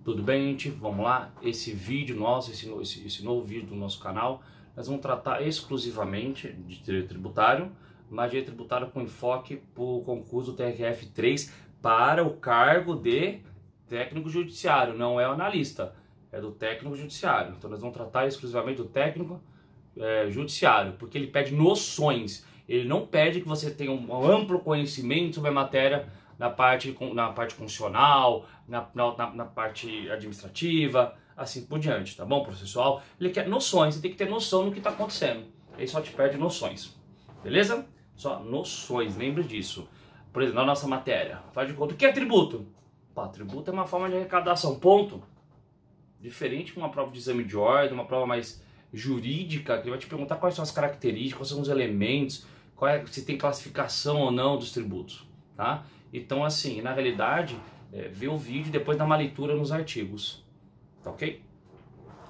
Tudo bem, gente? Vamos lá. Esse vídeo nosso, esse novo vídeo do nosso canal, nós vamos tratar exclusivamente de direito tributário, mas direito tributário com enfoque para o concurso do TRF3 para o cargo de técnico judiciário, não é o analista, é do técnico judiciário. Então nós vamos tratar exclusivamente do técnico judiciário, porque ele pede noções, ele não pede que você tenha um amplo conhecimento sobre a matéria na parte funcional, na parte administrativa, assim por diante, tá bom, processual? Ele quer noções, você tem que ter noção do que está acontecendo. Ele só te pede noções, beleza? Só noções, lembre disso. Por exemplo, na nossa matéria, faz de conta, o que é tributo? Pá, tributo é uma forma de arrecadação, ponto. Diferente de uma prova de exame de ordem, uma prova mais jurídica, que ele vai te perguntar quais são as características, quais são os elementos, se tem classificação ou não dos tributos, tá? Então, assim, na realidade, vê o vídeo e depois dá uma leitura nos artigos, tá ok?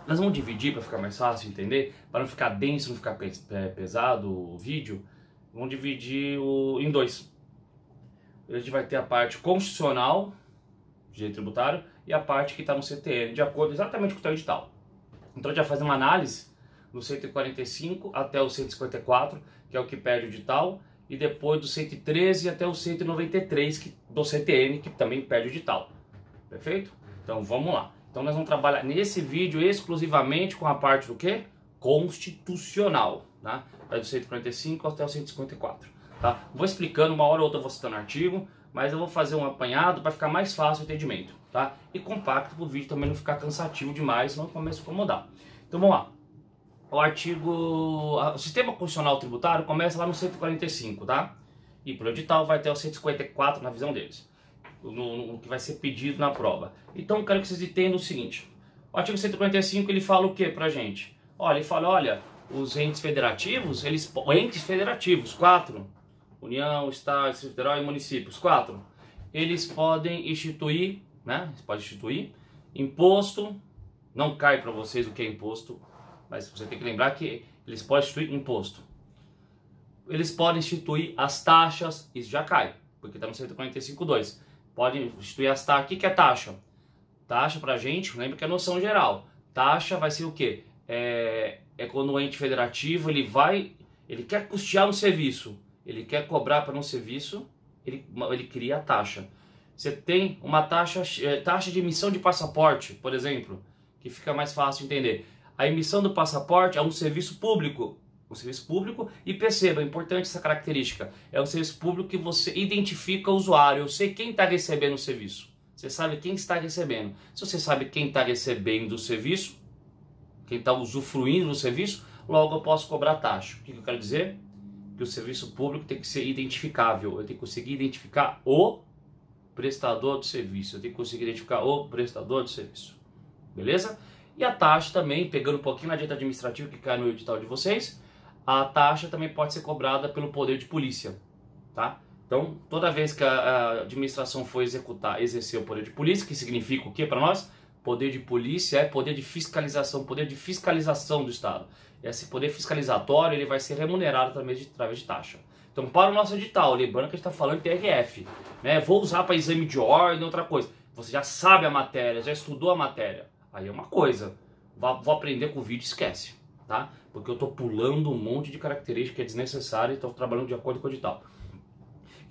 Nós vamos dividir para ficar mais fácil de entender, para não ficar denso, não ficar pesado o vídeo, vamos dividir em dois. A gente vai ter a parte constitucional, direito tributário, e a parte que está no CTN, de acordo exatamente com o teu edital. Então a gente vai fazer uma análise do 145 até o 154, que é o que pede o edital, e depois do 113 até o 193 do CTN, que também pede o edital. Perfeito? Então vamos lá. Então nós vamos trabalhar nesse vídeo exclusivamente com a parte do quê? Constitucional, tá? Vai do 145 até o 154, tá? Vou explicando, uma hora ou outra eu vou citando artigo, mas eu vou fazer um apanhado para ficar mais fácil o entendimento, tá? E compacto para o vídeo também não ficar cansativo demais, senão começa a incomodar. Então vamos lá. O sistema constitucional tributário começa lá no 145, tá? E pro edital vai até o 154 na visão deles, no que vai ser pedido na prova. Então eu quero que vocês entendam o seguinte: o artigo 145 ele fala o que pra gente? Olha, ele fala, olha, os entes federativos, entes federativos, 4, União, Estado, Distrito Federal e municípios, 4, eles podem instituir, né? Eles podem instituir imposto, não cai para vocês o que é imposto, mas você tem que lembrar que eles podem instituir imposto. Eles podem instituir as taxas, isso já cai, porque está no 145.2. Podem instituir as taxas. O que é taxa? Taxa pra gente, lembra que é noção geral. Taxa vai ser o quê? É quando o ente federativo ele quer custear um serviço, ele quer cobrar para um serviço, ele cria a taxa. Você tem uma taxa de emissão de passaporte, por exemplo, que fica mais fácil de entender. A emissão do passaporte é um serviço público. Um serviço público, e perceba, é importante essa característica. É um serviço público que você identifica o usuário. Eu sei quem está recebendo o serviço. Você sabe quem está recebendo. Se você sabe quem está recebendo o serviço, quem está usufruindo do serviço, logo eu posso cobrar taxa. O que eu quero dizer? Que o serviço público tem que ser identificável. Eu tenho que conseguir identificar o prestador do serviço. Eu tenho que conseguir identificar o prestador do serviço. Beleza? E a taxa também, pegando um pouquinho na direito administrativo que cai no edital de vocês, a taxa também pode ser cobrada pelo poder de polícia, tá? Então, toda vez que a administração for exercer o poder de polícia, que significa o que para nós? Poder de polícia é poder de fiscalização do Estado. Esse poder fiscalizatório ele vai ser remunerado através de taxa. Então, para o nosso edital, lembrando que a gente está falando de TRF, né? Vou usar para exame de ordem, outra coisa. Você já sabe a matéria, já estudou a matéria. Aí é uma coisa, vou aprender com o vídeo, esquece, tá? Porque eu estou pulando um monte de características que é desnecessário e estou trabalhando de acordo com o edital.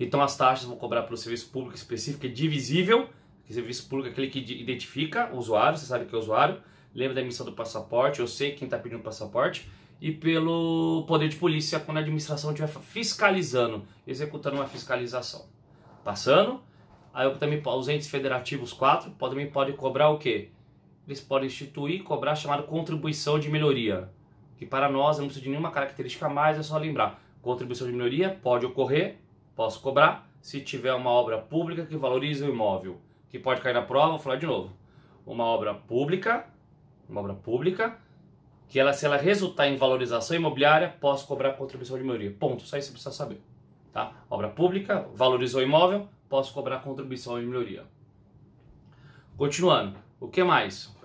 Então as taxas vou cobrar pelo serviço público específico, é divisível, que serviço público é aquele que identifica o usuário, você sabe que é o usuário, lembra da emissão do passaporte, eu sei quem está pedindo o passaporte, e pelo poder de polícia quando a administração estiver fiscalizando, executando uma fiscalização. Passando, aí eu também, os entes federativos 4 também podem cobrar o quê? Eles podem instituir e cobrar a chamada contribuição de melhoria, que para nós não precisa de nenhuma característica a mais, é só lembrar. Contribuição de melhoria pode ocorrer, posso cobrar, se tiver uma obra pública que valoriza o imóvel, que pode cair na prova, vou falar de novo. Uma obra pública, que se ela resultar em valorização imobiliária, posso cobrar contribuição de melhoria. Ponto, só isso você precisa saber. Tá? Obra pública, valorizou o imóvel, posso cobrar contribuição de melhoria. Continuando. O que mais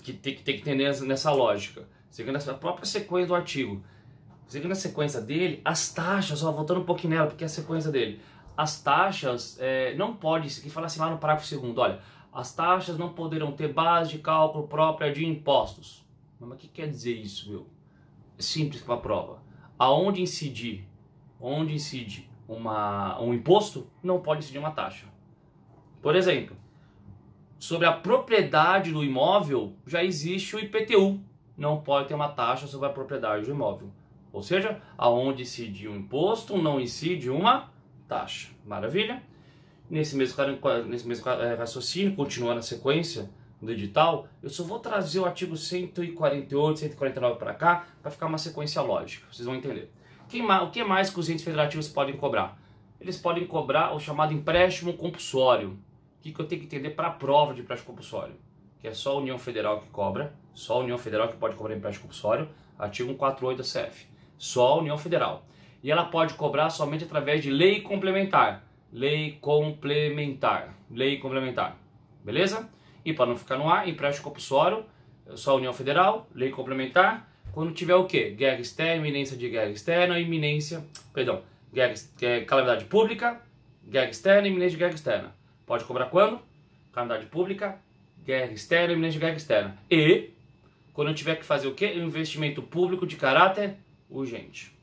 que tem que entender nessa lógica? Seguindo a própria sequência do artigo. Seguindo a sequência dele, as taxas, voltando um pouquinho nela, porque é a sequência dele. As taxas não pode, isso aqui fala assim lá no parágrafo 2º, olha, as taxas não poderão ter base de cálculo própria de impostos. Mas o que quer dizer isso, meu? É simples para a prova. Onde incide um imposto, não pode incidir uma taxa. Por exemplo, sobre a propriedade do imóvel, já existe o IPTU. Não pode ter uma taxa sobre a propriedade do imóvel. Ou seja, aonde incide um imposto, não incide uma taxa. Maravilha? Nesse mesmo raciocínio, continuando a sequência do edital, eu só vou trazer o artigo 148, 149 para cá, para ficar uma sequência lógica. Vocês vão entender. O que mais que os entes federativos podem cobrar? Eles podem cobrar o chamado empréstimo compulsório. O que eu tenho que entender para a prova de empréstimo compulsório? Que é só a União Federal que cobra, só a União Federal que pode cobrar empréstimo compulsório, artigo 148 da CF. Só a União Federal. E ela pode cobrar somente através de lei complementar. Lei complementar. Lei complementar. Beleza? E para não ficar no ar, empréstimo compulsório, só a União Federal, lei complementar. Quando tiver o quê? Guerra externa, iminência de guerra externa, calamidade pública, guerra externa, iminência de guerra externa. Pode cobrar quando? Calamidade pública, guerra externa, iminência de guerra externa. E quando tiver que fazer o quê? Investimento público de caráter urgente.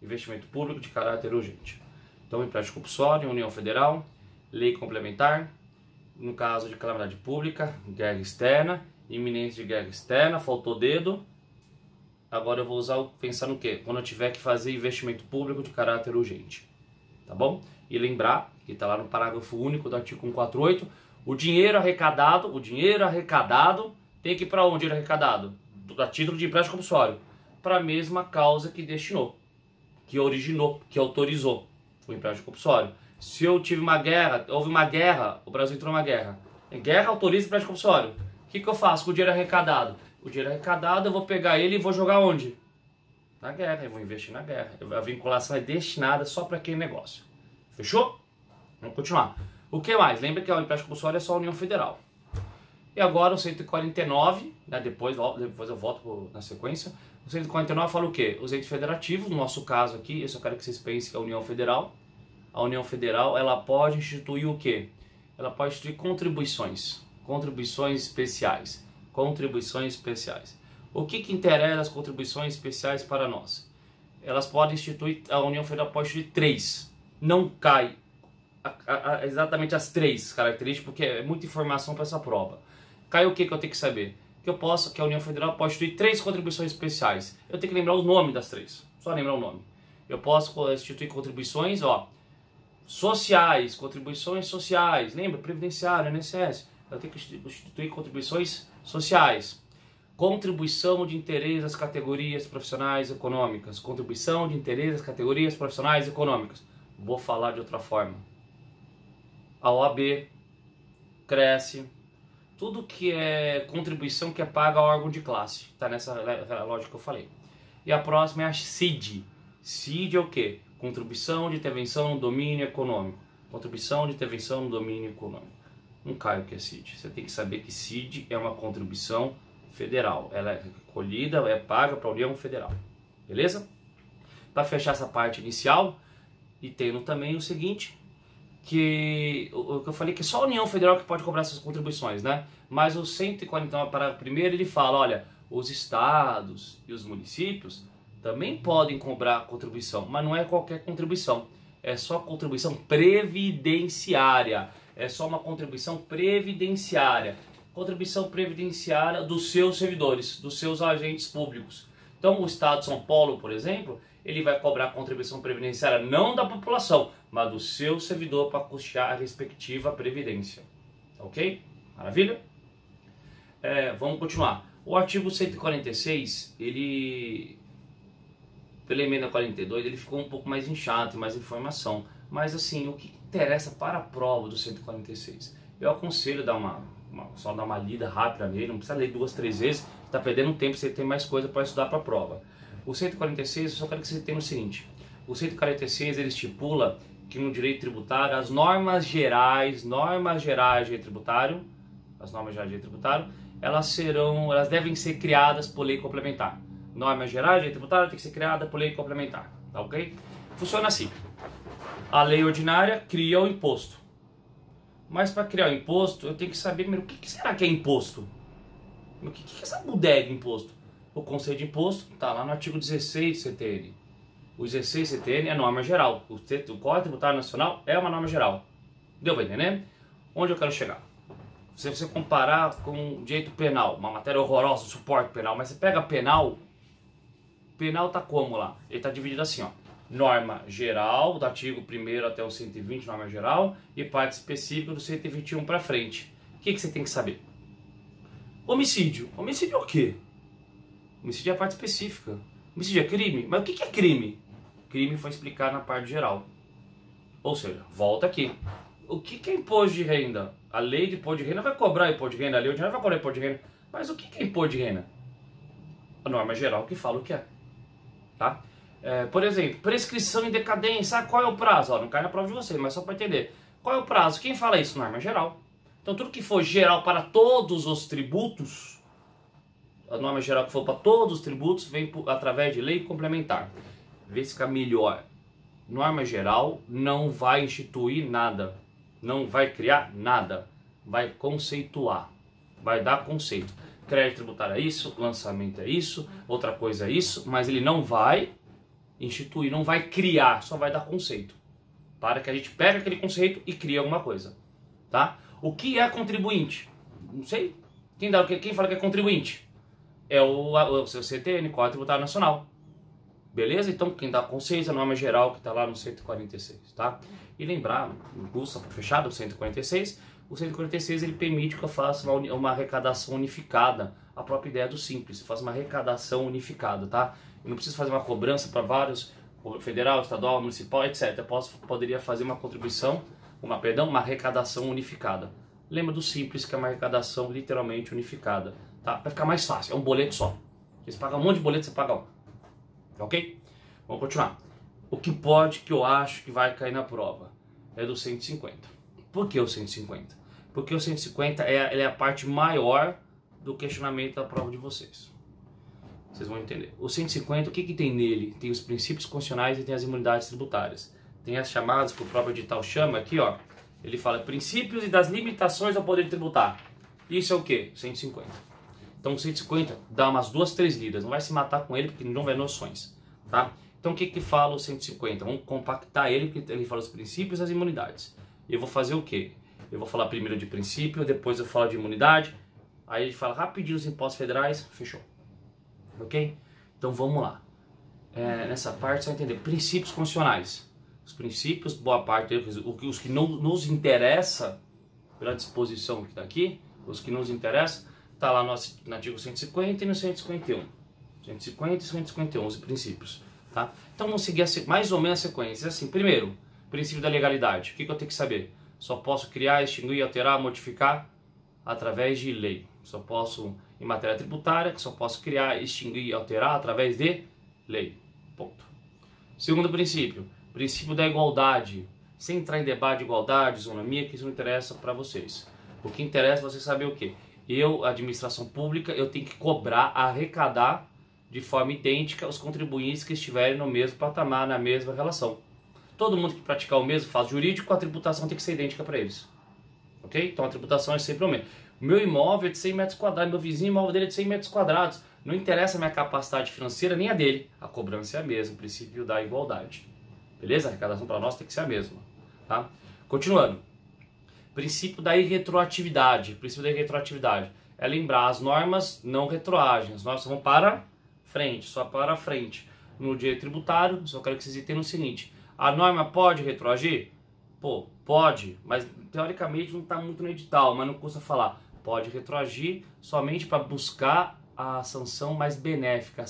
Investimento público de caráter urgente. Então, empréstimo compulsório, União Federal, lei complementar, no caso de calamidade pública, guerra externa, iminência de guerra externa, faltou dedo. Agora eu vou pensar no quê? Quando eu tiver que fazer investimento público de caráter urgente. Tá bom? E lembrar, que está lá no parágrafo único do artigo 148, o dinheiro arrecadado tem que ir para onde? Dinheiro arrecadado? A título de empréstimo compulsório. Para a mesma causa que destinou, que originou, que autorizou o empréstimo compulsório. Se eu tive uma guerra, houve uma guerra, o Brasil entrou numa guerra. Guerra autoriza o empréstimo compulsório. O que eu faço com o dinheiro arrecadado? O dinheiro arrecadado eu vou pegar ele e vou jogar onde? Na guerra, eu vou investir na guerra. A vinculação é destinada só para aquele negócio. Fechou? Vamos continuar. O que mais? Lembra que o empréstimo compulsório é só a União Federal. E agora o 149, né, depois eu volto na sequência. O 149 fala o quê? Os entes federativos, no nosso caso aqui, eu só quero que vocês pensem que é a União Federal. A União Federal, ela pode instituir o quê? Ela pode instituir contribuições especiais. Contribuições especiais. O que interessa as contribuições especiais para nós? Elas podem instituir, a União Federal pode instituir 3. Não cai exatamente as 3 características, porque é muita informação para essa prova. Cai o que eu tenho que saber? Que a União Federal pode instituir 3 contribuições especiais. Eu tenho que lembrar o nome das 3. Só lembrar o nome. Eu posso instituir contribuições, sociais, contribuições sociais. Lembra? Previdenciário, INSS. Eu tenho que instituir contribuições sociais. Contribuição de interesse às categorias profissionais econômicas. Contribuição de interesse às categorias profissionais econômicas. Vou falar de outra forma. A OAB, Cresce, tudo que é contribuição que é paga ao órgão de classe. Está nessa lógica que eu falei. E a próxima é a CID. CID é o quê? Contribuição de intervenção no domínio econômico. Contribuição de intervenção no domínio econômico. Não cai o que é CID. Você tem que saber que CID é uma contribuição federal. Ela é recolhida, é paga para a União Federal. Beleza? Para fechar essa parte inicial, e tendo também o seguinte, que eu falei que é só a União Federal que pode cobrar essas contribuições, né? Mas o 149, parágrafo primeiro, ele fala, olha, os estados e os municípios também podem cobrar contribuição, mas não é qualquer contribuição, é só contribuição previdenciária, é só uma contribuição previdenciária, dos seus servidores, dos seus agentes públicos. Então o Estado de São Paulo, por exemplo, ele vai cobrar contribuição previdenciária não da população, mas do seu servidor para custear a respectiva previdência. Ok? Maravilha? Vamos continuar. O artigo 146, pela emenda 42, ele ficou um pouco mais inchado, tem mais informação. Mas assim, o que interessa para a prova do 146? Eu aconselho só dar uma lida rápida nele, não precisa ler 2, 3 vezes, está perdendo tempo, você tem mais coisa para estudar para a prova. O 146, eu só quero que você tenha o seguinte, o 146 ele estipula que no direito tributário as normas gerais de direito tributário, elas devem ser criadas por lei complementar. Normas gerais de direito tributário tem que ser criada por lei complementar, tá ok? Funciona assim, a lei ordinária cria o imposto. Mas para criar o imposto, eu tenho que saber primeiro o que será que é imposto. O que é essa bodega de imposto? O conceito de imposto está lá no artigo 16 do CTN. O 16 do CTN é norma geral. O Código Tributário Nacional é uma norma geral. Deu para entender? Onde eu quero chegar? Se você comparar com o direito penal, uma matéria horrorosa, suporte penal, mas você pega penal tá como lá? Ele está dividido assim, ó. Norma geral, do artigo 1º até o 120, norma geral, e parte específica do 121 para frente. O que você tem que saber? Homicídio. Homicídio é o quê? Homicídio é a parte específica. Homicídio é crime? Mas o que é crime? Crime foi explicado na parte geral. Ou seja, volta aqui. O que é imposto de renda? A lei de imposto de renda vai cobrar imposto de renda, a lei ordinária vai cobrar imposto de renda. Mas o que é imposto de renda? A norma geral que fala o que é. Tá? Por exemplo, prescrição em decadência. Qual é o prazo? Ó, não cai na prova de vocês, mas só para entender. Qual é o prazo? Quem fala isso? Norma geral. Então tudo que for geral para todos os tributos, a norma geral que for para todos os tributos, vem através de lei complementar. Vê se fica melhor. Norma geral não vai instituir nada. Não vai criar nada. Vai conceituar. Vai dar conceito. Crédito tributário é isso, lançamento é isso, outra coisa é isso, mas ele não vai instituir, não vai criar, só vai dar conceito. Para que a gente pegue aquele conceito e crie alguma coisa. Tá? O que é contribuinte? Não sei. Quem fala que é contribuinte? É o seu CTN, Código Tributário Nacional. Beleza? Então quem dá conceito é a norma geral que está lá no 146. Tá? E lembrar, no curso fechado, o 146, o 146 ele permite que eu faça uma arrecadação unificada. A própria ideia do simples, eu faço uma arrecadação unificada, tá? Eu não preciso fazer uma cobrança para vários, federal, estadual, municipal, etc. Eu poderia fazer uma contribuição, uma arrecadação unificada. Lembra do simples, que é uma arrecadação literalmente unificada, tá? Vai ficar mais fácil, é um boleto só. Você paga um monte de boleto, você paga um. Ok? Vamos continuar. O que eu acho que vai cair na prova é do 150. Por que o 150? Porque o 150 ele é a parte maior do questionamento da prova de vocês. Vocês vão entender. O 150, o que tem nele? Tem os princípios constitucionais e tem as imunidades tributárias. Tem as chamadas que o próprio edital chama aqui, ó. Ele fala princípios e das limitações ao poder tributar. Isso é o que? 150. Então o 150 dá umas 2, 3 lidas. Não vai se matar com ele porque não vai noções. Tá? Então o que fala o 150? Vamos compactar ele, porque ele fala os princípios e as imunidades. E eu vou fazer o quê? Eu vou falar primeiro de princípio, depois eu falo de imunidade. Aí ele fala rapidinho os impostos federais, fechou. Ok? Então vamos lá. Nessa parte você vai entender princípios constitucionais. Os princípios, boa parte deles, os que não nos interessa, pela disposição que está aqui, os que nos interessam, está lá no artigo 150 e no 151. 150 e 151, os princípios. Tá? Então vamos seguir mais ou menos a sequência. Assim, primeiro, princípio da legalidade. O que eu tenho que saber? Só posso criar, extinguir, alterar, modificar através de lei. Só posso, em matéria tributária, só posso criar, extinguir e alterar através de lei. Ponto. Segundo princípio, princípio da igualdade. Sem entrar em debate de igualdade, isonomia, que isso não interessa para vocês. O que interessa é você saber o quê? Eu, administração pública, eu tenho que cobrar, arrecadar de forma idêntica os contribuintes que estiverem no mesmo patamar, na mesma relação. Todo mundo que praticar o mesmo faz jurídico, a tributação tem que ser idêntica para eles. Ok? Então a tributação é sempre o mesmo. O meu imóvel é de 100 metros quadrados, meu vizinho, o imóvel dele é de 100 metros quadrados. Não interessa a minha capacidade financeira nem a dele. A cobrança é a mesma, o princípio da igualdade. Beleza? A arrecadação para nós tem que ser a mesma. Tá? Continuando. Princípio da irretroatividade. O princípio da irretroatividade é lembrar, as normas não retroagem. As normas vão para frente, só para frente. No direito tributário, só quero que vocês entendam o seguinte. A norma pode retroagir? Pô, pode, mas teoricamente não está muito no edital, mas não custa falar. Pode retroagir somente para buscar a sanção mais benéfica,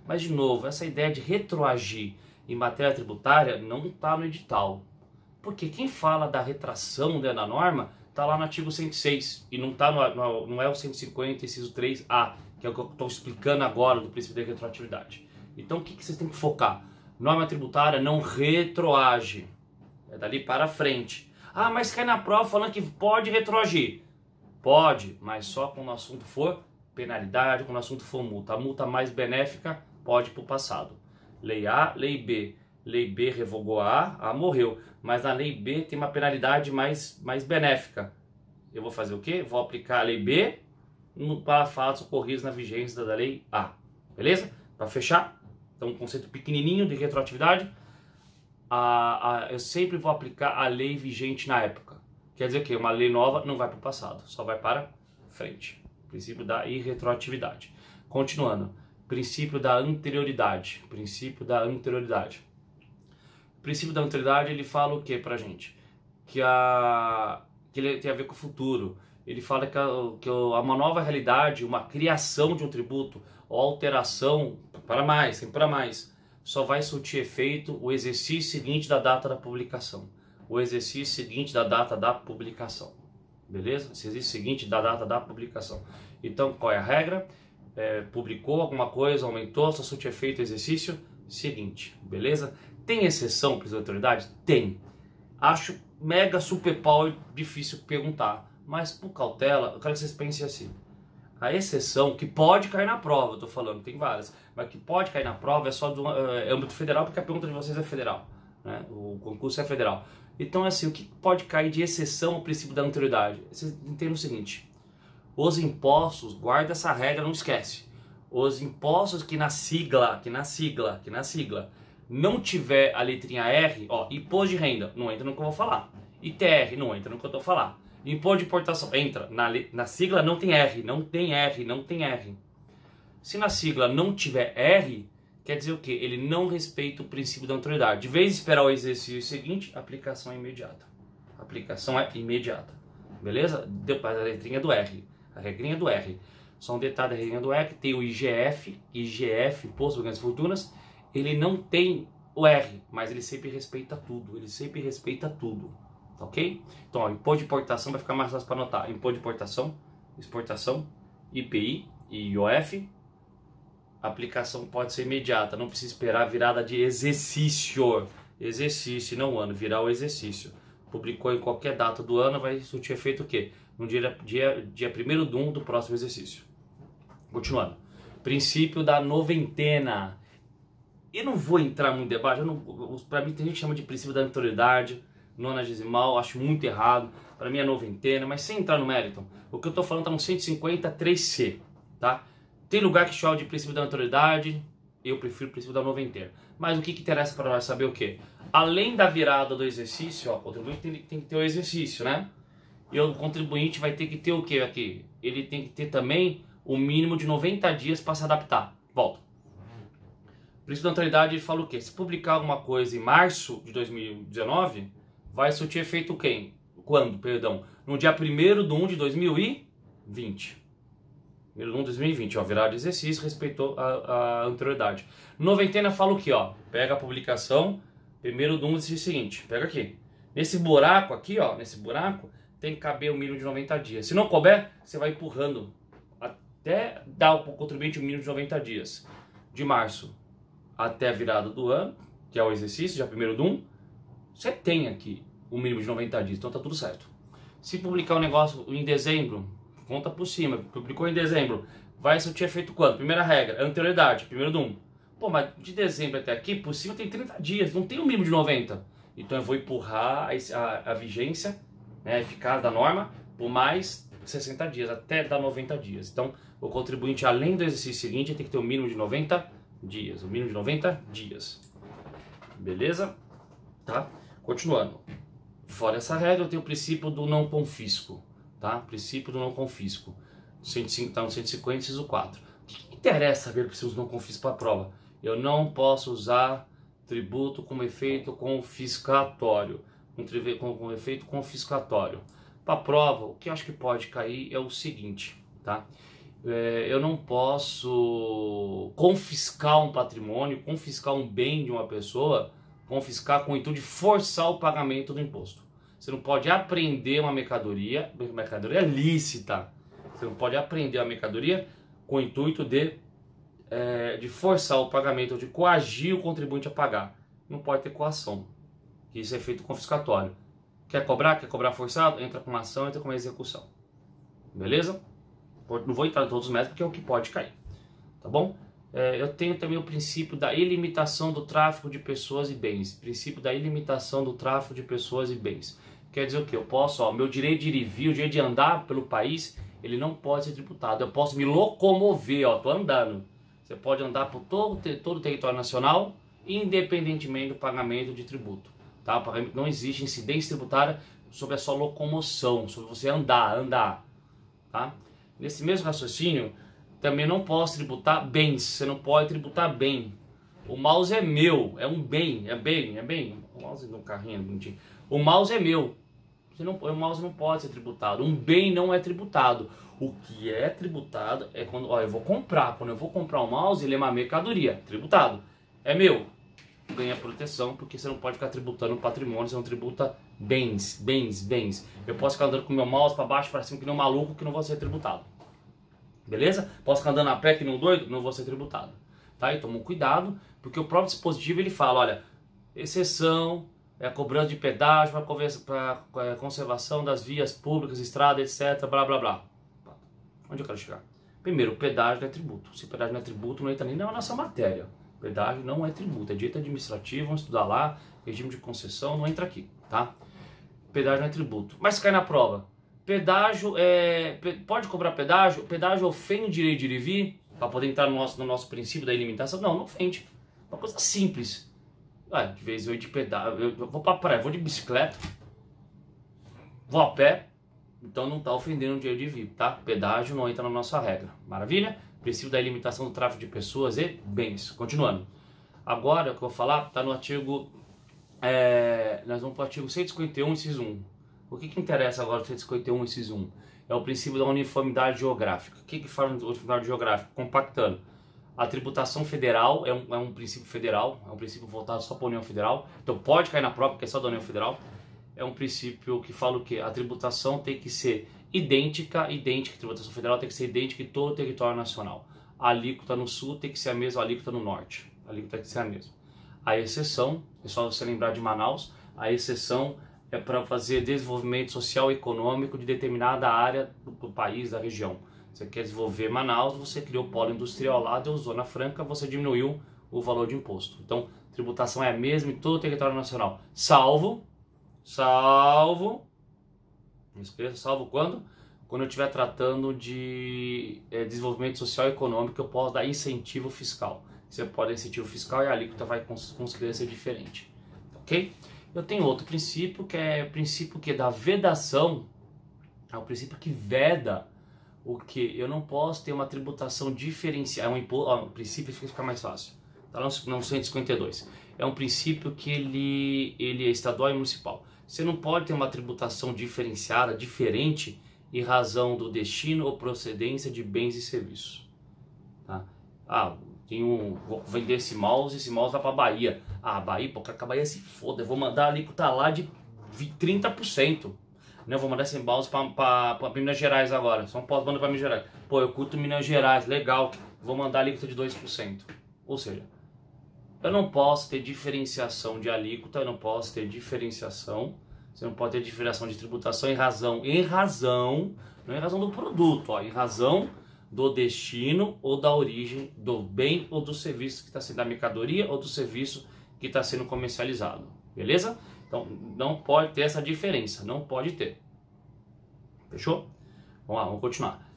Mas, de novo, essa ideia de retroagir em matéria tributária não está no edital. Porque quem fala da retração da norma está lá no artigo 106 e não, não é o 150, inciso 3A, que é o que eu estou explicando agora do princípio da retroatividade. Então o que vocês têm que focar? Norma tributária não retroage, é dali para frente. Ah, mas cai na prova falando que pode retroagir. Pode, mas só quando o assunto for penalidade, quando o assunto for multa. A multa mais benéfica pode ir para o passado. Lei A, Lei B. Lei B revogou a A, morreu. Mas na Lei B tem uma penalidade mais benéfica. Eu vou fazer o quê? Vou aplicar a Lei B para fatos ocorridos na vigência da Lei A. Beleza? Para fechar, então um conceito pequenininho de retroatividade. Eu sempre vou aplicar a lei vigente na época. Quer dizer que uma lei nova não vai para o passado, só vai para frente. Princípio da irretroatividade. Continuando. Princípio da anterioridade. Princípio da anterioridade. O princípio da anterioridade, ele fala o que pra gente? Que ele tem a ver com o futuro. Ele fala que uma nova realidade, uma criação de um tributo ou alteração, sempre para mais, só vai surtir efeito o exercício seguinte da data da publicação. O exercício seguinte da data da publicação. Beleza? Esse exercício seguinte da data da publicação. Então, qual é a regra? Publicou alguma coisa, aumentou, só surte efeito o exercício seguinte. Beleza? Tem exceção para as autoridades? Tem. Acho mega super power difícil perguntar. Mas por cautela, eu quero que vocês pensem assim. A exceção que pode cair na prova, eu tô falando, tem várias, mas que pode cair na prova é só do âmbito federal, porque a pergunta de vocês é federal, né? O concurso é federal. Então, assim, o que pode cair de exceção ao princípio da anterioridade? Vocês entendem o seguinte: os impostos, guarda essa regra, não esquece. Os impostos que na sigla não tiver a letrinha R, ó, imposto de renda, não entra no que eu vou falar. ITR, não entra no que eu tô falando. Imposto de importação, entra. Na sigla não tem R, não tem R, não tem R. Se na sigla não tiver R, quer dizer o quê? Ele não respeita o princípio da anterioridade. De vez em esperar o exercício seguinte, a aplicação é imediata. A aplicação é imediata. Beleza? Depois a letrinha do R. A regrinha do R. Só um detalhe da regrinha do R, tem o IGF, Imposto de Grandes Fortunas, ele não tem o R, mas ele sempre respeita tudo. Ele sempre respeita tudo. Ok? Então, ó, imposto de importação vai ficar mais fácil para anotar. Imposto de importação, exportação, IPI e IOF. A aplicação pode ser imediata, não precisa esperar a virada de exercício. Exercício, não ano, virar o exercício. Publicou em qualquer data do ano, vai surtir efeito o quê? No dia 1º de 1 do próximo exercício. Continuando. Princípio da noventena. Eu não vou entrar muito em debate, para mim tem gente que chama de princípio da anterioridade, nonagesimal, acho muito errado, para mim é noventena, mas sem entrar no mérito, o que eu estou falando está no 153C, tá? Tem lugar que chama de princípio da anterioridade, eu prefiro o princípio da noventena. Mas o que interessa para nós saber o quê? Além da virada do exercício, ó, o contribuinte tem que ter o exercício, né? E o contribuinte vai ter que ter o quê aqui? Ele tem que ter também o mínimo de 90 dias para se adaptar. Volta. O princípio da anterioridade ele fala o quê? Se publicar alguma coisa em março de 2019, vai surtir efeito quem? Quando? Perdão. No dia 1º de 1 de 2020. 1º de 1 de 2020, ó, virada de exercício, respeitou a anterioridade. Noventena fala o quê, ó? Pega a publicação, 1º de 1 diz o seguinte, pega aqui. Nesse buraco aqui, ó, nesse buraco, tem que caber o mínimo de 90 dias. Se não couber, você vai empurrando até dar ao contribuinte o mínimo de 90 dias. De março até a virada do ano, que é o exercício, já 1º de 1, você tem aqui o mínimo de 90 dias, então tá tudo certo. Se publicar um negócio em dezembro, conta por cima, publicou em dezembro, vai surtir efeito quando? Primeira regra, anterioridade, 1º de 1. Pô, mas de dezembro até aqui, por cima tem 30 dias, não tem o mínimo de 90. Então eu vou empurrar a vigência, né, a eficácia da norma, por mais 60 dias, até dar 90 dias. Então o contribuinte, além do exercício seguinte, tem que ter o mínimo de 90 dias. O mínimo de 90 dias. Beleza? Tá? Continuando. Fora essa regra, eu tenho o princípio do não confisco. Tá? Princípio do não confisco. 105, está no 150, inciso 4. O que interessa saber o princípio do não confisco para a prova? Eu não posso usar tributo como efeito confiscatório. Com efeito confiscatório. Para a prova, o que eu acho que pode cair é o seguinte, tá? Eu não posso confiscar um patrimônio, confiscar um bem de uma pessoa, confiscar com o intuito de forçar o pagamento do imposto. Você não pode apreender uma mercadoria lícita. Você não pode apreender a mercadoria com o intuito de forçar o pagamento, ou de coagir o contribuinte a pagar. Não pode ter coação. Isso é efeito confiscatório. Quer cobrar forçado? Entra com uma ação, entra com uma execução. Beleza? Não vou entrar em todos os métodos porque é o que pode cair. Tá bom? eu tenho também o princípio da ilimitação do tráfico de pessoas e bens. Princípio da ilimitação do tráfico de pessoas e bens. Quer dizer o quê? Eu posso, meu direito de ir e vir, o direito de andar pelo país, ele não pode ser tributado. Eu posso me locomover, tô andando. Você pode andar por todo o território nacional, independentemente do pagamento de tributo. Tá? Não existe incidência tributária sobre a sua locomoção, sobre você andar. Tá? Nesse mesmo raciocínio, também não posso tributar bens. Você não pode tributar bem. O mouse é meu, é um bem, é bem. O mouse no carrinho, bonitinho. O mouse é meu. O mouse não pode ser tributado. Um bem não é tributado. O que é tributado é quando eu vou comprar. Quando eu vou comprar um mouse, ele é uma mercadoria. Tributado. É meu. Ganha proteção, porque você não pode ficar tributando patrimônio, você não tributa bens. Eu posso ficar andando com o meu mouse para baixo, para cima, que nem um maluco, que não vou ser tributado. Beleza? Posso ficar andando a pé, que nem um doido, não vou ser tributado. Tá? E toma cuidado, porque o próprio dispositivo ele fala, olha, exceção, cobrança de pedágio para conservação das vias públicas, estradas, etc, blá blá blá. Onde eu quero chegar? Primeiro, o pedágio não é tributo. Se o pedágio não é tributo, não entra nem na nossa matéria. O pedágio não é tributo, é direito administrativo, vamos estudar lá, regime de concessão, não entra aqui, tá? Pedágio não é tributo. Mas cai na prova. Pedágio, pode cobrar pedágio? Pedágio ofende o direito de ir e vir? Para poder entrar no nosso princípio da ilimitação? Não ofende. Uma coisa simples. De vez eu ir de pedágio, eu vou para praia, vou de bicicleta, vou a pé, então não está ofendendo o direito de vir, tá? Pedágio não entra na nossa regra. Maravilha? Princípio da ilimitação do tráfico de pessoas e bens. Continuando. Agora, o que eu vou falar está no artigo... nós vamos para o artigo 151, inciso 1. O que interessa agora no 151, inciso 1? É o princípio da uniformidade geográfica. O que fala de uniformidade geográfica? Compactando. A tributação federal é um princípio federal, é um princípio voltado só para a União Federal. Então pode cair na prova, porque é só da União Federal. É um princípio que fala o quê? A tributação tem que ser idêntica, a tributação federal tem que ser idêntica em todo o território nacional. A alíquota no sul tem que ser a mesma alíquota no norte. A alíquota tem que ser a mesma. A exceção, é só você lembrar de Manaus, a exceção é para fazer desenvolvimento social e econômico de determinada área do país, da região. Você quer desenvolver Manaus, você criou polo industrial lá, deu zona franca, você diminuiu o valor de imposto. Então, tributação é a mesma em todo o território nacional, salvo quando? Quando eu estiver tratando de desenvolvimento social e econômico, eu posso dar incentivo fiscal. Você pode dar incentivo fiscal e a alíquota vai conseguir ser diferente. Ok? Eu tenho outro princípio, que é o princípio da vedação. É o princípio que veda o que? Eu não posso ter uma tributação diferenciada. O princípio fica mais fácil. Está no 152. É um princípio que ele é estadual e municipal. Você não pode ter uma tributação diferenciada, diferente, em razão do destino ou procedência de bens e serviços. Tá? Vou vender esse mouse vai para Bahia. Bahia, pô, que a Bahia se foda, eu vou mandar ali que tá lá de 30%. Eu vou mandar esse mouse para Minas Gerais agora. São Paulo manda para Minas Gerais. Pô, eu curto Minas Gerais, legal, vou mandar a alíquota de 2%. Ou seja, eu não posso ter diferenciação de alíquota, você não pode ter diferenciação de tributação em razão, não em razão do produto, em razão do destino ou da origem do bem ou do serviço que está sendo, da mercadoria ou do serviço que está sendo comercializado, beleza? Então não pode ter essa diferença, não pode ter. Fechou? Vamos lá, vamos continuar.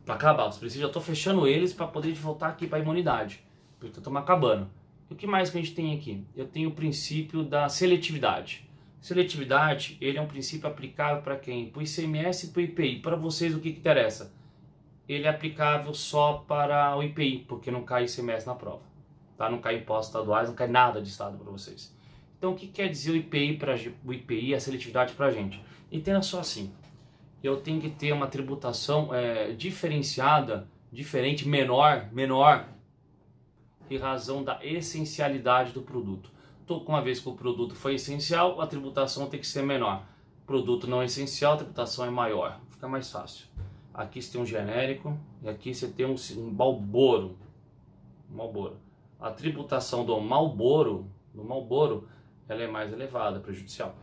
Para acabar, os princípios, já estou fechando eles para poder voltar aqui para a imunidade, porque estamos acabando. E o que mais que a gente tem aqui? Eu tenho o princípio da seletividade. Seletividade, ele é um princípio aplicável para quem? Para o ICMS e para o IPI. Para vocês, o que interessa? Ele é aplicável só para o IPI, porque não cai ICMS na prova. Tá? Não cai impostos estaduais, não cai nada de estado para vocês. Então, o que quer dizer o IPI, a seletividade para a gente? Entenda só assim. Eu tenho que ter uma tributação diferenciada, diferente, menor, em razão da essencialidade do produto. Então, uma vez que o produto foi essencial, a tributação tem que ser menor. Produto não essencial, a tributação é maior. Fica mais fácil. Aqui você tem um genérico e aqui você tem um Marlboro. A tributação do Marlboro, ela é mais elevada, prejudicial.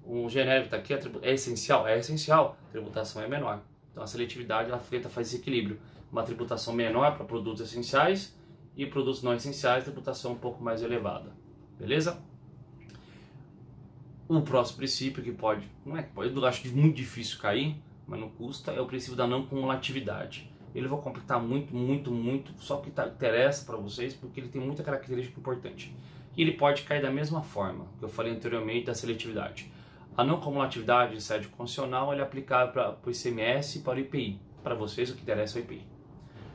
Um genérico está aqui, é essencial, a tributação é menor. Então a seletividade ela faz esse equilíbrio. Uma tributação menor para produtos essenciais e produtos não essenciais, tributação um pouco mais elevada. Beleza? O próximo princípio que pode, não é que pode, eu acho muito difícil cair, mas não custa, é o princípio da não cumulatividade. Ele eu vou completar muito, só que interessa para vocês porque ele tem muita característica importante. E ele pode cair da mesma forma que eu falei anteriormente da seletividade. A não cumulatividade de sede constitucional é aplicável para o ICMS e para o IPI. Para vocês o que interessa é o IPI.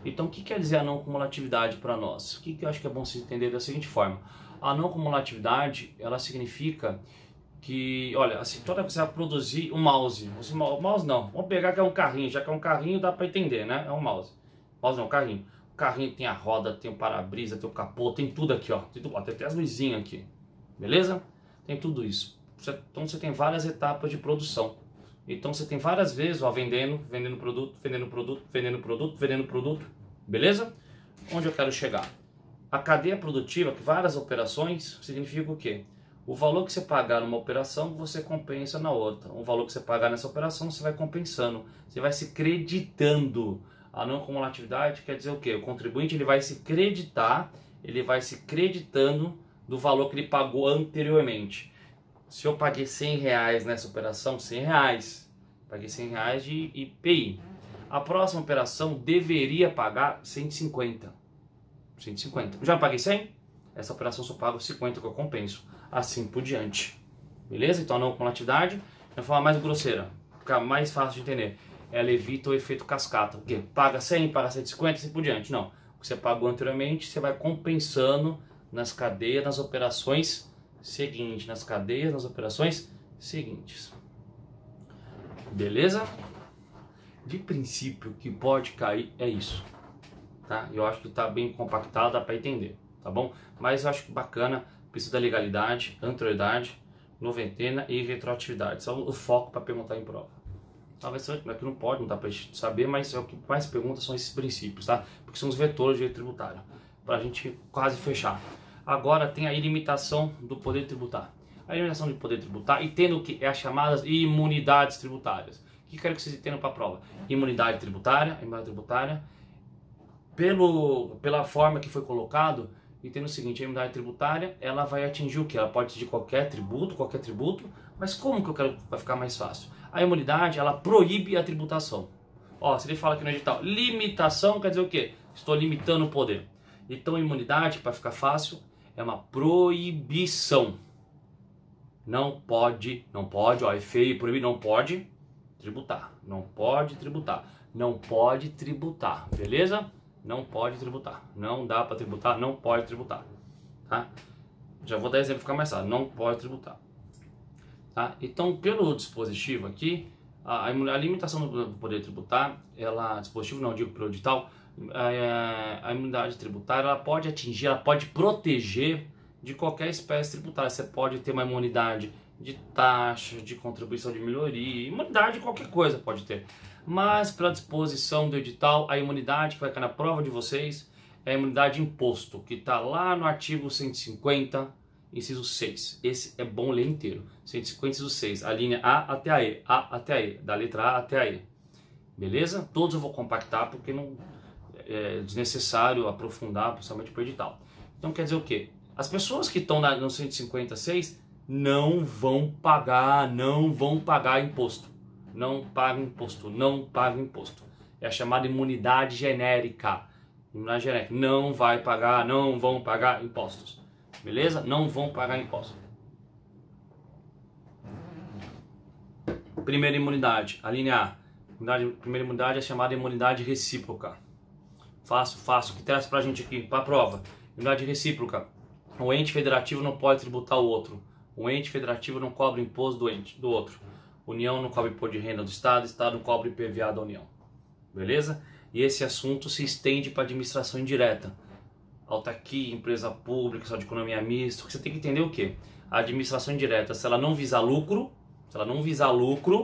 Então o que quer dizer a não cumulatividade para nós? O que eu acho que é bom se entender da seguinte forma. A não cumulatividade, ela significa que, olha, assim, toda vez que você vai produzir um mouse, o mouse não, vamos pegar que é um carrinho, já que é um carrinho dá para entender, né? É um mouse. Mouse não, um carrinho. O carrinho tem a roda, tem o para-brisa, tem o capô, tem tudo aqui, ó. Tem até as luzinhas aqui, beleza? Tem tudo isso. Então você tem várias etapas de produção. Então você tem várias vezes, ó, vendendo produto, beleza? Onde eu quero chegar? A cadeia produtiva, que várias operações, significa o quê? O valor que você pagar numa operação, você compensa na outra. O valor que você pagar nessa operação, você vai compensando. Você vai se creditando. A não cumulatividade quer dizer o quê? O contribuinte ele vai se creditar, ele vai se creditando do valor que ele pagou anteriormente. Se eu paguei R$100 nessa operação, R$100. Paguei R$100 de IPI. A próxima operação deveria pagar 150. 150. Já paguei 100? Essa operação só paga 50 que eu compenso. Assim por diante. Beleza? Então a não cumulatividade, de uma forma mais grosseira, ficar mais fácil de entender, ela evita o efeito cascata. O quê? Paga 100, paga 150 e assim por diante. Não. O que você pagou anteriormente, você vai compensando nas cadeias, nas operações seguintes. Nas cadeias, nas operações seguintes. Beleza? De princípio, o que pode cair é isso. Tá? Eu acho que está bem compactado, dá para entender. Tá bom? Mas eu acho que bacana, precisa da legalidade, anterioridade, noventena e retroatividade. São o foco para perguntar em prova. Talvez aqui não pode, não dá para saber, mas é o que mais pergunta são esses princípios, tá? Porque são os vetores de direito tributário. Para a gente quase fechar. Agora tem a ilimitação do poder tributar. A ilimitação do poder tributar e tendo que é as chamadas imunidades tributárias. O que quero que vocês entendam para a prova? Imunidade tributária, pela forma que foi colocado, entendo o seguinte, a imunidade tributária, ela vai atingir o que? Ela pode atingir qualquer tributo, mas como que eu quero vai ficar mais fácil? A imunidade, ela proíbe a tributação. Ó, se ele fala aqui no edital, limitação quer dizer o quê? Estou limitando o poder. Então a imunidade, para ficar fácil, é uma proibição. Não pode, ó, é feio, proibir, não pode tributar, não pode tributar, beleza? Não pode tributar, não dá para tributar, não pode tributar, tá? Já vou dar exemplo para ficar mais fácil, não pode tributar, tá? Então, pelo dispositivo aqui, a limitação do poder tributar, dispositivo não, digo pelo edital, a imunidade tributária, ela pode atingir, ela pode proteger de qualquer espécie tributária. Você pode ter uma imunidade de taxa, de contribuição de melhoria, imunidade de qualquer coisa pode ter. Mas pela disposição do edital, a imunidade que vai cair na prova de vocês é a imunidade de imposto, que está lá no artigo 150, inciso 6. Esse é bom ler inteiro. 150, inciso 6, a linha A até a E, da letra A até a E. Beleza? Todos eu vou compactar porque não é desnecessário aprofundar, principalmente para o edital. Então quer dizer o quê? As pessoas que estão no 156 não vão pagar imposto. Não pagam imposto. É a chamada imunidade genérica. Imunidade genérica. Não vão pagar impostos. Beleza? Não vão pagar impostos. Primeira imunidade, a linha A. Primeira imunidade é chamada imunidade recíproca. Fácil. O que traz pra gente aqui, pra prova? Imunidade recíproca. O ente federativo não pode tributar o outro. O ente federativo não cobra imposto do outro. União não cobra imposto de renda do Estado, Estado não cobra IPVA da União. Beleza? E esse assunto se estende para administração indireta. Autarquia, empresa pública, só de economia mista. Você tem que entender o quê? A administração indireta, se ela não visar lucro,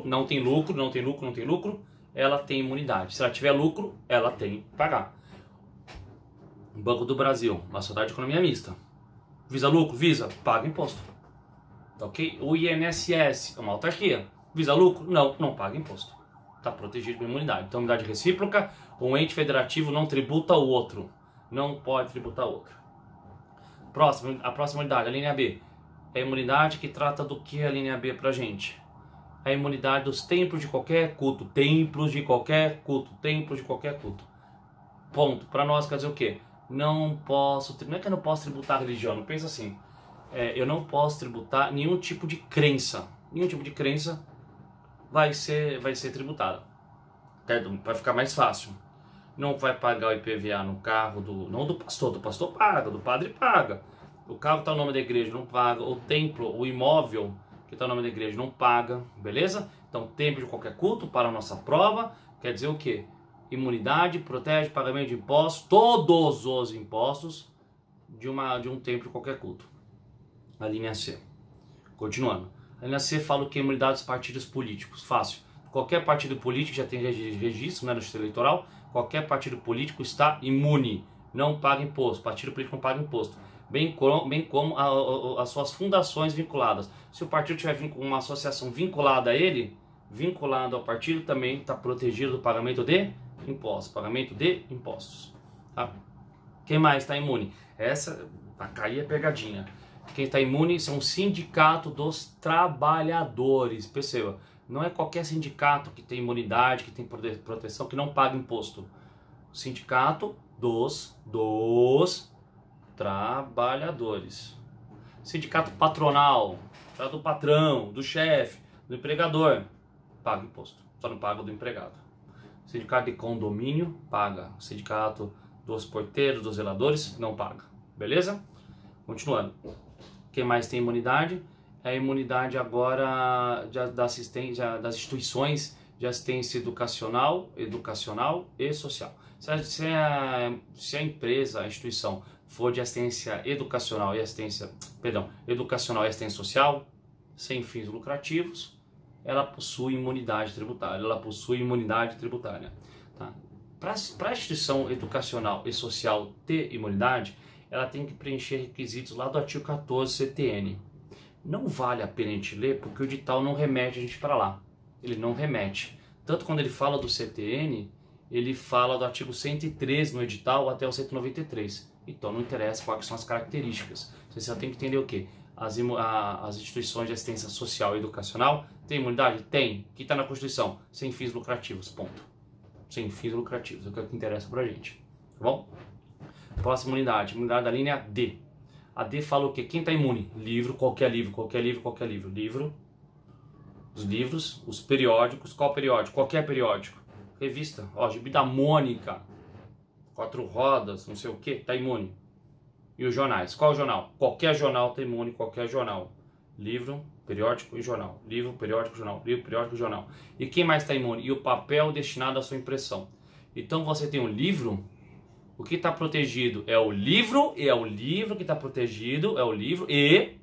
não tem lucro, ela tem imunidade. Se ela tiver lucro, ela tem que pagar. Banco do Brasil, uma sociedade de economia mista. Visa lucro? Visa, paga imposto. Ok? O INSS é uma autarquia. Visa lucro? Não paga imposto. Está protegido pela imunidade. Então, imunidade recíproca, um ente federativo não tributa o outro. não pode tributar outra. A próxima unidade, a linha B. É a imunidade que trata do que a linha B pra gente? É a imunidade dos templos de qualquer culto. Templos de qualquer culto. Templos de qualquer culto. Ponto. Para nós quer dizer o quê? Não é que eu não posso tributar a religião. Não pensa assim. Eu não posso tributar nenhum tipo de crença. Nenhum tipo de crença vai ser tributada. Vai ficar mais fácil. Não vai pagar o IPVA no carro não do pastor paga, do padre paga. O carro que está no nome da igreja não paga, o templo, o imóvel que está no nome da igreja não paga, beleza? Então, templo de qualquer culto para a nossa prova, quer dizer o quê? Imunidade, protege, pagamento de impostos, todos os impostos de um templo de qualquer culto. A linha C. Continuando. A linha C fala o que? Imunidade dos partidos políticos. Fácil. Qualquer partido político já tem registro, né, no Justiça Eleitoral. Qualquer partido político está imune, não paga imposto. Partido político não paga imposto. Bem como as suas fundações vinculadas. Se o partido tiver uma associação vinculada a ele, vinculado ao partido, também está protegido do pagamento de impostos. Pagamento de impostos. Tá? Quem mais está imune? Essa, vai cair a pegadinha. Quem está imune são o Sindicato dos Trabalhadores. Perceba. Não é qualquer sindicato que tem imunidade, que tem proteção, que não paga imposto. O Sindicato dos Trabalhadores. Sindicato patronal, do patrão, do chefe, do empregador, paga imposto. Só não paga do empregado. Sindicato de condomínio, paga. Sindicato dos porteiros, dos zeladores, não paga. Beleza? Continuando. Quem mais tem imunidade? É a imunidade agora das instituições de assistência educacional e social. Se a empresa, a instituição for de assistência educacional e assistência social, sem fins lucrativos, ela possui imunidade tributária. Tá? Para a instituição educacional e social ter imunidade, ela tem que preencher requisitos lá do artigo 14 CTN. Não vale a pena a gente ler, porque o edital não remete a gente para lá. Ele não remete. Tanto quando ele fala do CTN, ele fala do artigo 113 no edital até o 193. Então não interessa quais são as características. Você só tem que entender o quê? As instituições de assistência social e educacional têm imunidade? Tem. O que está na Constituição? Sem fins lucrativos. Ponto. Sem fins lucrativos. É o que interessa pra gente. Tá bom? Próxima unidade. Unidade da linha D. A D fala o quê? Quem está imune? Livro, qualquer livro. Livro, os livros, os periódicos. Qual periódico? Qualquer periódico. Revista, ó, Gibi da Mônica, 4 rodas, não sei o que, está imune. E os jornais? Qual jornal? Qualquer jornal está imune, qualquer jornal. Livro, periódico e jornal. Livro, periódico, jornal. Livro, periódico, jornal. E quem mais está imune? E o papel destinado à sua impressão. Então você tem um livro. O que está protegido é o livro, e é o livro que está protegido, é o livro e